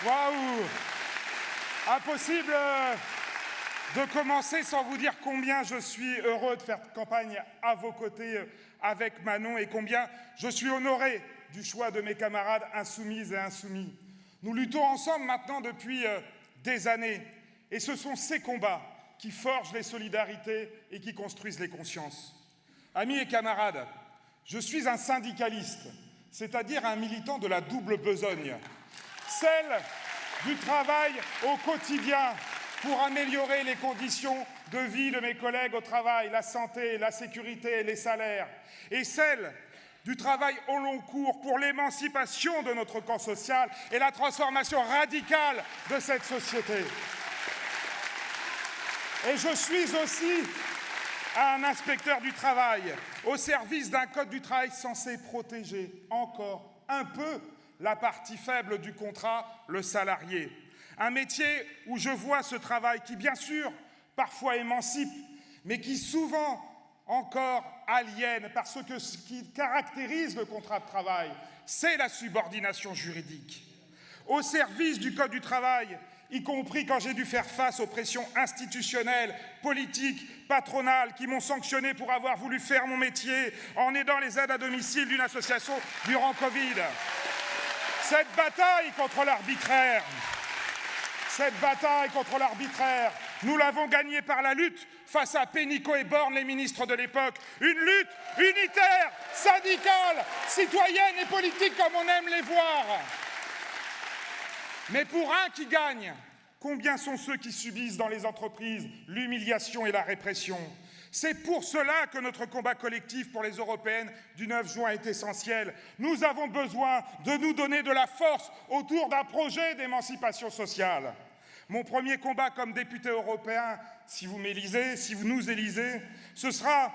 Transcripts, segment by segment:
Waouh! Impossible de commencer sans vous dire combien je suis heureux de faire campagne à vos côtés avec Manon et combien je suis honoré du choix de mes camarades insoumises et insoumis. Nous luttons ensemble maintenant depuis des années et ce sont ces combats qui forgent les solidarités et qui construisent les consciences. Amis et camarades, je suis un syndicaliste, c'est-à-dire un militant de la double besogne, celle du travail au quotidien pour améliorer les conditions de vie de mes collègues au travail, la santé, la sécurité, les salaires, et celle du travail au long cours pour l'émancipation de notre corps social et la transformation radicale de cette société. Et je suis aussi un inspecteur du travail au service d'un code du travail censé protéger encore un peu la partie faible du contrat, le salarié. Un métier où je vois ce travail qui, bien sûr, parfois émancipe, mais qui souvent encore aliène, parce que ce qui caractérise le contrat de travail, c'est la subordination juridique. Au service du Code du travail, y compris quand j'ai dû faire face aux pressions institutionnelles, politiques, patronales, qui m'ont sanctionné pour avoir voulu faire mon métier en aidant les aides à domicile d'une association durant Covid. Cette bataille contre l'arbitraire, nous l'avons gagnée par la lutte face à Pénicaud et Borne, les ministres de l'époque. Une lutte unitaire, syndicale, citoyenne et politique comme on aime les voir. Mais pour un qui gagne, combien sont ceux qui subissent dans les entreprises l'humiliation et la répression? C'est pour cela que notre combat collectif pour les européennes du 9 juin est essentiel. Nous avons besoin de nous donner de la force autour d'un projet d'émancipation sociale. Mon premier combat comme député européen, si vous m'élisez, si vous nous élisez, ce sera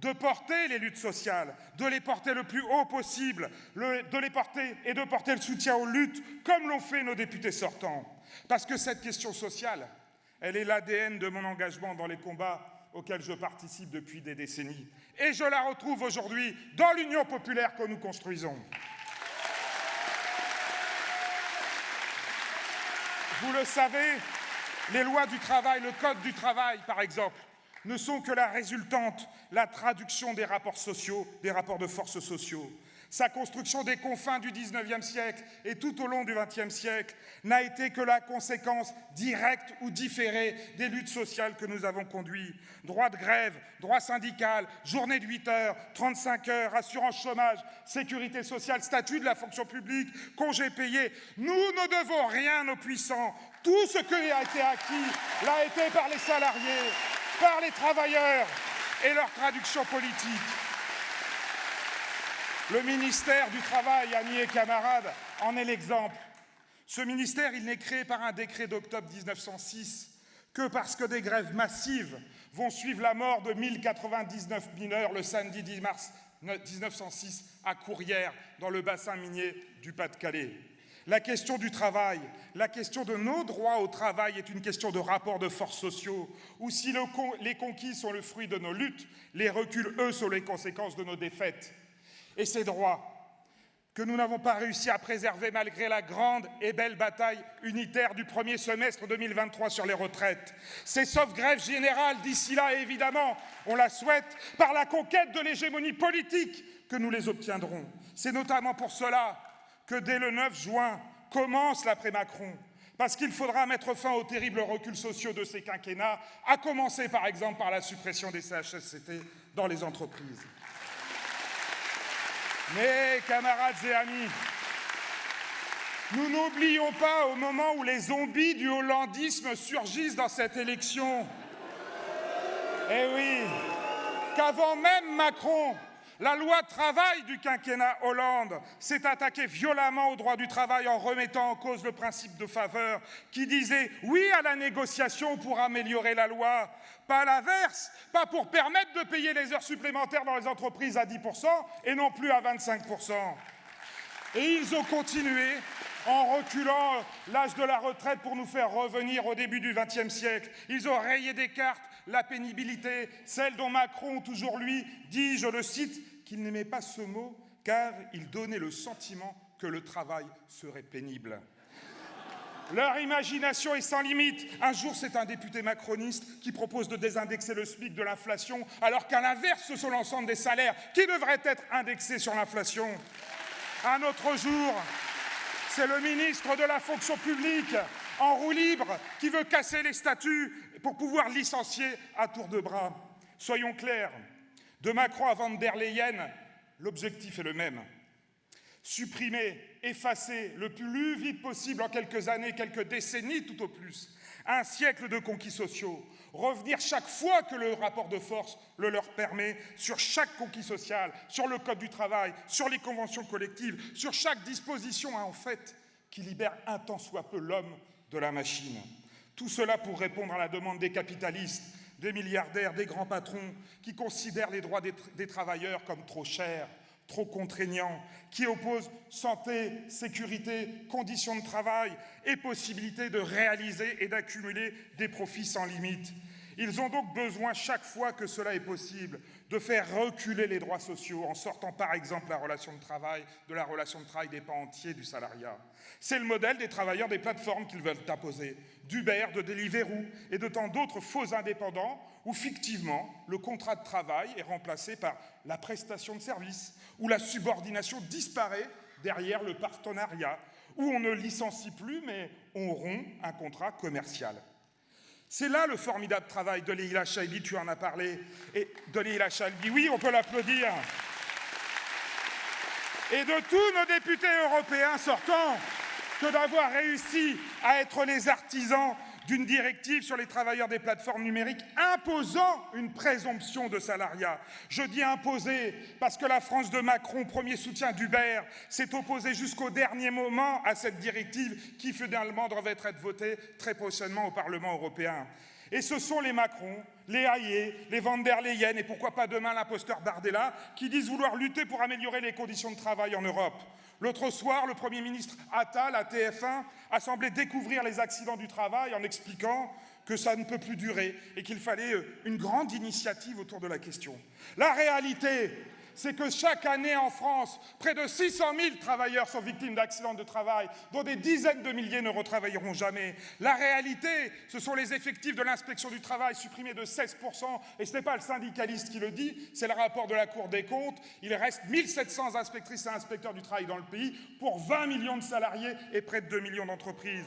de porter les luttes sociales, de les porter le plus haut possible, de porter le soutien aux luttes, comme l'ont fait nos députés sortants. Parce que cette question sociale, elle est l'ADN de mon engagement dans les combats auxquels je participe depuis des décennies. Et je la retrouve aujourd'hui dans l'Union populaire que nous construisons. Vous le savez, les lois du travail, le Code du travail, par exemple, ne sont que la résultante, la traduction des rapports sociaux, des rapports de force sociaux. Sa construction des confins du XIXe siècle et tout au long du XXe siècle n'a été que la conséquence directe ou différée des luttes sociales que nous avons conduites. Droit de grève, droit syndical, journée de 8 heures, 35 heures, assurance chômage, sécurité sociale, statut de la fonction publique, congés payés. Nous ne devons rien aux puissants. Tout ce qui a été acquis l'a été par les salariés, par les travailleurs et leur traduction politique. Le ministère du Travail, amis et camarades, en est l'exemple. Ce ministère, il n'est créé par un décret d'octobre 1906 que parce que des grèves massives vont suivre la mort de 1099 mineurs le samedi 10 mars 1906 à Courrières, dans le bassin minier du Pas-de-Calais. La question du travail, la question de nos droits au travail est une question de rapports de force sociaux, où si les conquis sont le fruit de nos luttes, les reculs, eux, sont les conséquences de nos défaites. Et ces droits que nous n'avons pas réussi à préserver malgré la grande et belle bataille unitaire du premier semestre 2023 sur les retraites. C'est sauf grève générale d'ici là, et évidemment, on la souhaite, par la conquête de l'hégémonie politique que nous les obtiendrons. C'est notamment pour cela que dès le 9 juin commence l'après-Macron, parce qu'il faudra mettre fin aux terribles reculs sociaux de ces quinquennats, à commencer par exemple par la suppression des CHSCT dans les entreprises. Mais, camarades et amis, nous n'oublions pas au moment où les zombies du hollandisme surgissent dans cette élection, eh oui, qu'avant même Macron, la loi travail du quinquennat Hollande s'est attaquée violemment au droit du travail en remettant en cause le principe de faveur qui disait oui à la négociation pour améliorer la loi, pas à l'inverse, pas pour permettre de payer les heures supplémentaires dans les entreprises à 10% et non plus à 25%. Et ils ont continué en reculant l'âge de la retraite pour nous faire revenir au début du XXe siècle. Ils ont rayé des cartes la pénibilité, celle dont Macron, toujours lui, dit, je le cite, qu'il n'aimait pas ce mot car il donnait le sentiment que le travail serait pénible. Leur imagination est sans limite. Un jour, c'est un député macroniste qui propose de désindexer le SMIC de l'inflation, alors qu'à l'inverse, ce sont l'ensemble des salaires qui devraient être indexés sur l'inflation. Un autre jour, c'est le ministre de la fonction publique, en roue libre, qui veut casser les statuts pour pouvoir licencier à tour de bras. Soyons clairs, de Macron à Van der Leyen, l'objectif est le même. Supprimer, effacer le plus vite possible en quelques années, quelques décennies tout au plus, un siècle de conquis sociaux, revenir chaque fois que le rapport de force le leur permet sur chaque conquis social, sur le code du travail, sur les conventions collectives, sur chaque disposition en fait qui libère un tant soit peu l'homme de la machine. Tout cela pour répondre à la demande des capitalistes, des milliardaires, des grands patrons qui considèrent les droits des travailleurs comme trop chers, trop contraignants, qui opposent santé, sécurité, conditions de travail et possibilité de réaliser et d'accumuler des profits sans limite. Ils ont donc besoin, chaque fois que cela est possible, de faire reculer les droits sociaux en sortant par exemple de la relation de travail des pans entiers du salariat. C'est le modèle des travailleurs des plateformes qu'ils veulent imposer, d'Uber, de Deliveroo et de tant d'autres faux indépendants où fictivement le contrat de travail est remplacé par la prestation de service, où la subordination disparaît derrière le partenariat, où on ne licencie plus mais on rompt un contrat commercial. C'est là le formidable travail de Leïla Chaïbi, tu en as parlé, et de Leïla Chaïbi, oui, on peut l'applaudir, et de tous nos députés européens sortants, que d'avoir réussi à être les artisans d'une directive sur les travailleurs des plateformes numériques imposant une présomption de salariat. Je dis imposer parce que la France de Macron, premier soutien d'Uber, s'est opposée jusqu'au dernier moment à cette directive qui finalement devrait être votée très prochainement au Parlement européen. Et ce sont les Macron, les Hayet, les Van der Leyen et pourquoi pas demain l'imposteur Bardella qui disent vouloir lutter pour améliorer les conditions de travail en Europe. L'autre soir, le Premier ministre Attal, à TF1, a semblé découvrir les accidents du travail en expliquant que ça ne peut plus durer et qu'il fallait une grande initiative autour de la question. La réalité, c'est que chaque année en France, près de 600 000 travailleurs sont victimes d'accidents de travail, dont des dizaines de milliers ne retravailleront jamais. La réalité, ce sont les effectifs de l'inspection du travail supprimés de 16%, et ce n'est pas le syndicaliste qui le dit, c'est le rapport de la Cour des comptes. Il reste 1700 inspectrices et inspecteurs du travail dans le pays pour 20 millions de salariés et près de 2 millions d'entreprises.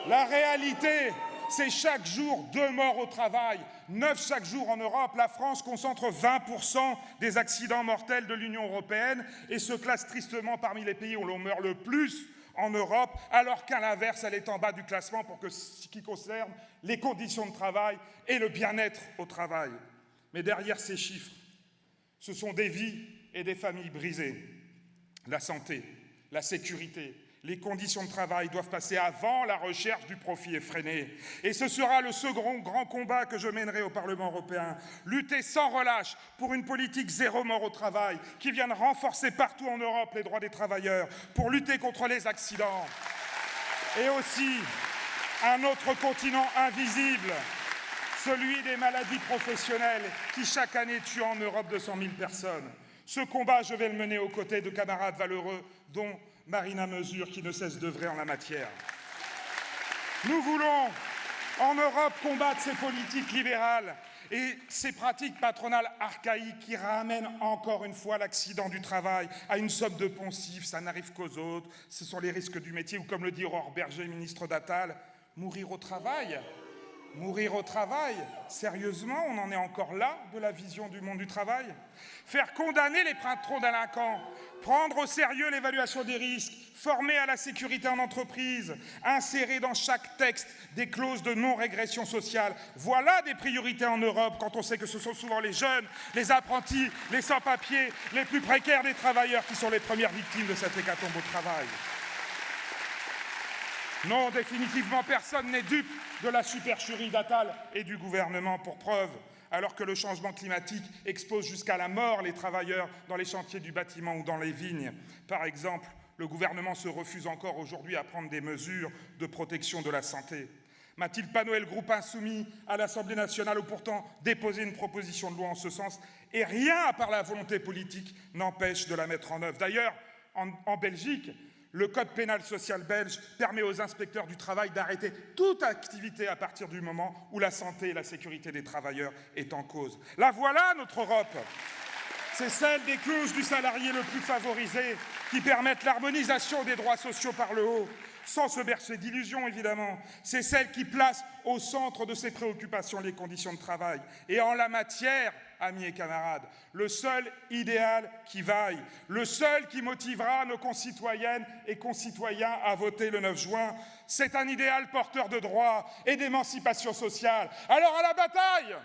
La réalité, c'est chaque jour 2 morts au travail, 9 chaque jour en Europe. La France concentre 20% des accidents mortels de l'Union européenne et se classe tristement parmi les pays où l'on meurt le plus en Europe, alors qu'à l'inverse, elle est en bas du classement pour ce qui concerne les conditions de travail et le bien-être au travail. Mais derrière ces chiffres, ce sont des vies et des familles brisées. La santé, la sécurité, les conditions de travail doivent passer avant la recherche du profit effréné. Et ce sera le second grand combat que je mènerai au Parlement européen. Lutter sans relâche pour une politique zéro mort au travail qui vienne renforcer partout en Europe les droits des travailleurs, pour lutter contre les accidents. Et aussi un autre continent invisible, celui des maladies professionnelles qui chaque année tuent en Europe 200 000 personnes. Ce combat, je vais le mener aux côtés de camarades valeureux, dont Marina Mesure, qui ne cesse d'œuvrer en la matière. Nous voulons, en Europe, combattre ces politiques libérales et ces pratiques patronales archaïques qui ramènent encore une fois l'accident du travail à une somme de poncifs. Ça n'arrive qu'aux autres, ce sont les risques du métier, ou comme le dit Aurore Berger, ministre d'Attal, mourir au travail. Mourir au travail, sérieusement, on en est encore là de la vision du monde du travail. Faire condamner les patrons délinquants, prendre au sérieux l'évaluation des risques, former à la sécurité en entreprise, insérer dans chaque texte des clauses de non-régression sociale. Voilà des priorités en Europe quand on sait que ce sont souvent les jeunes, les apprentis, les sans-papiers, les plus précaires des travailleurs qui sont les premières victimes de cette hécatombe au travail. Non, définitivement, personne n'est dupe de la supercherie d'Attal et du gouvernement. Pour preuve, alors que le changement climatique expose jusqu'à la mort les travailleurs dans les chantiers du bâtiment ou dans les vignes. Par exemple, le gouvernement se refuse encore aujourd'hui à prendre des mesures de protection de la santé. Mathilde Panot et le groupe Insoumis à l'Assemblée nationale ont pourtant déposé une proposition de loi en ce sens et rien à part la volonté politique n'empêche de la mettre en œuvre. D'ailleurs, en Belgique, Le code pénal social belge permet aux inspecteurs du travail d'arrêter toute activité à partir du moment où la santé et la sécurité des travailleurs est en cause. La voilà, notre Europe. C'est celle des clauses du salarié le plus favorisé qui permettent l'harmonisation des droits sociaux par le haut, sans se bercer d'illusions, évidemment. C'est celle qui place au centre de ses préoccupations les conditions de travail. Et en la matière, amis et camarades, le seul idéal qui vaille, le seul qui motivera nos concitoyennes et concitoyens à voter le 9 juin, c'est un idéal porteur de droits et d'émancipation sociale. Alors à la bataille!